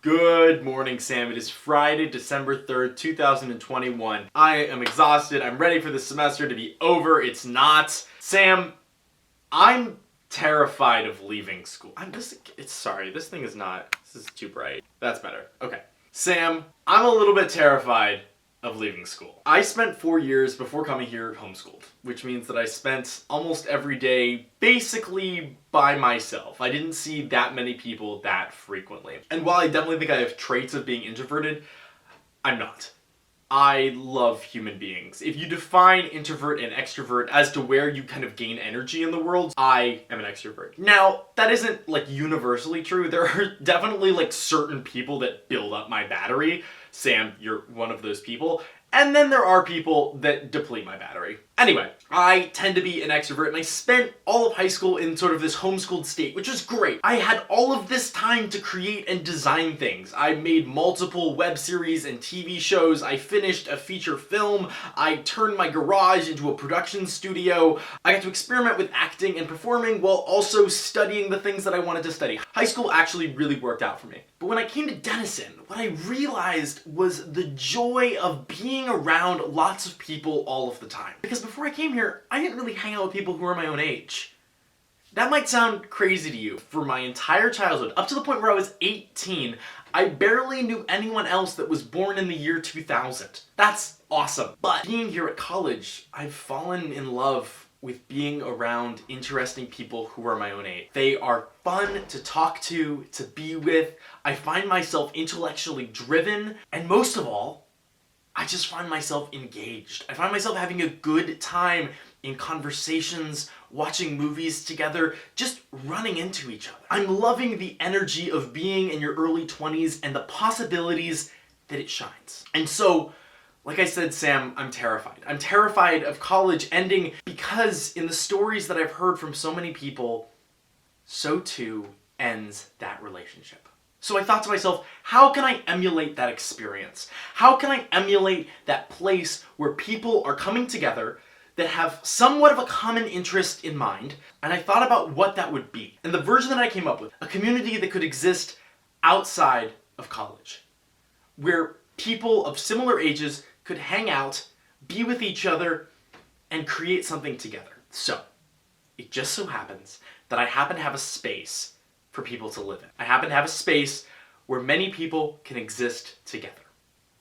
Good morning, Sam. It is Friday, December 3rd, 2021. I am exhausted. I'm ready for the semester to be over. It's not. Sam, I'm terrified of leaving school. Sorry, this thing is not. This is too bright. That's better. Okay. Sam, I'm a little bit terrified of leaving school. I spent 4 years before coming here homeschooled, which means that I spent almost every day basically by myself. I didn't see that many people that frequently. And while I definitely think I have traits of being introverted, I'm not. I love human beings. If you define introvert and extrovert as to where you kind of gain energy in the world, I am an extrovert. Now, that isn't like universally true. There are definitely like certain people that build up my battery. Sam, you're one of those people. And then there are people that deplete my battery. Anyway, I tend to be an extrovert, and I spent all of high school in sort of this homeschooled state, which was great. I had all of this time to create and design things. I made multiple web series and TV shows. I finished a feature film. I turned my garage into a production studio. I got to experiment with acting and performing while also studying the things that I wanted to study. High school actually really worked out for me. But when I came to Denison, what I realized was the joy of being around lots of people all of the time. Because before I came here, I didn't really hang out with people who were my own age. That might sound crazy to you. For my entire childhood, up to the point where I was 18, I barely knew anyone else that was born in the year 2000. That's awesome. But being here at college, I've fallen in love with being around interesting people who are my own age. They are fun to talk to be with. I find myself intellectually driven, and most of all, I just find myself engaged. I find myself having a good time in conversations, watching movies together, just running into each other. I'm loving the energy of being in your early 20s and the possibilities that it shines. And so, like I said, Sam, I'm terrified. I'm terrified of college ending because in the stories that I've heard from so many people, so too ends that relationship. So I thought to myself, how can I emulate that experience? How can I emulate that place where people are coming together that have somewhat of a common interest in mind? And I thought about what that would be. And the version that I came up with, a community that could exist outside of college, where people of similar ages could hang out, be with each other, and create something together. So, it just so happens that I happen to have a space for people to live in. I happen to have a space where many people can exist together.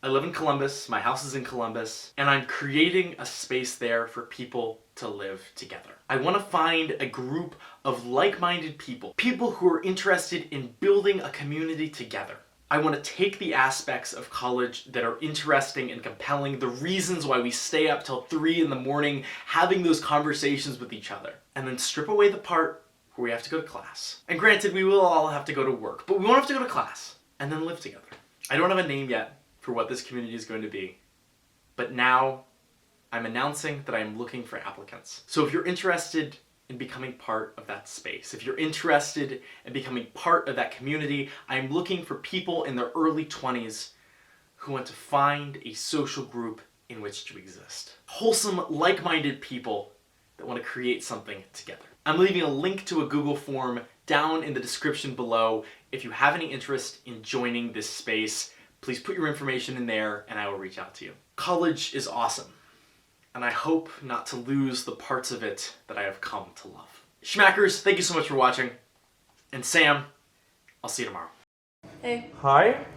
I live in Columbus, my house is in Columbus, and I'm creating a space there for people to live together. I want to find a group of like-minded people, people who are interested in building a community together. I want to take the aspects of college that are interesting and compelling, the reasons why we stay up till 3 in the morning having those conversations with each other, and then strip away the part where we have to go to class. And granted, we will all have to go to work, but we won't have to go to class and then live together. I don't have a name yet for what this community is going to be, but now I'm announcing that I'm looking for applicants. So if you're interested in becoming part of that space, if you're interested in becoming part of that community, I'm looking for people in their early 20s who want to find a social group in which to exist. Wholesome, like-minded people that want to create something together. I'm leaving a link to a Google form down in the description below. If you have any interest in joining this space, please put your information in there and I will reach out to you. College is awesome, and I hope not to lose the parts of it that I have come to love. Schmackers, thank you so much for watching. And Sam, I'll see you tomorrow. Hey. Hi.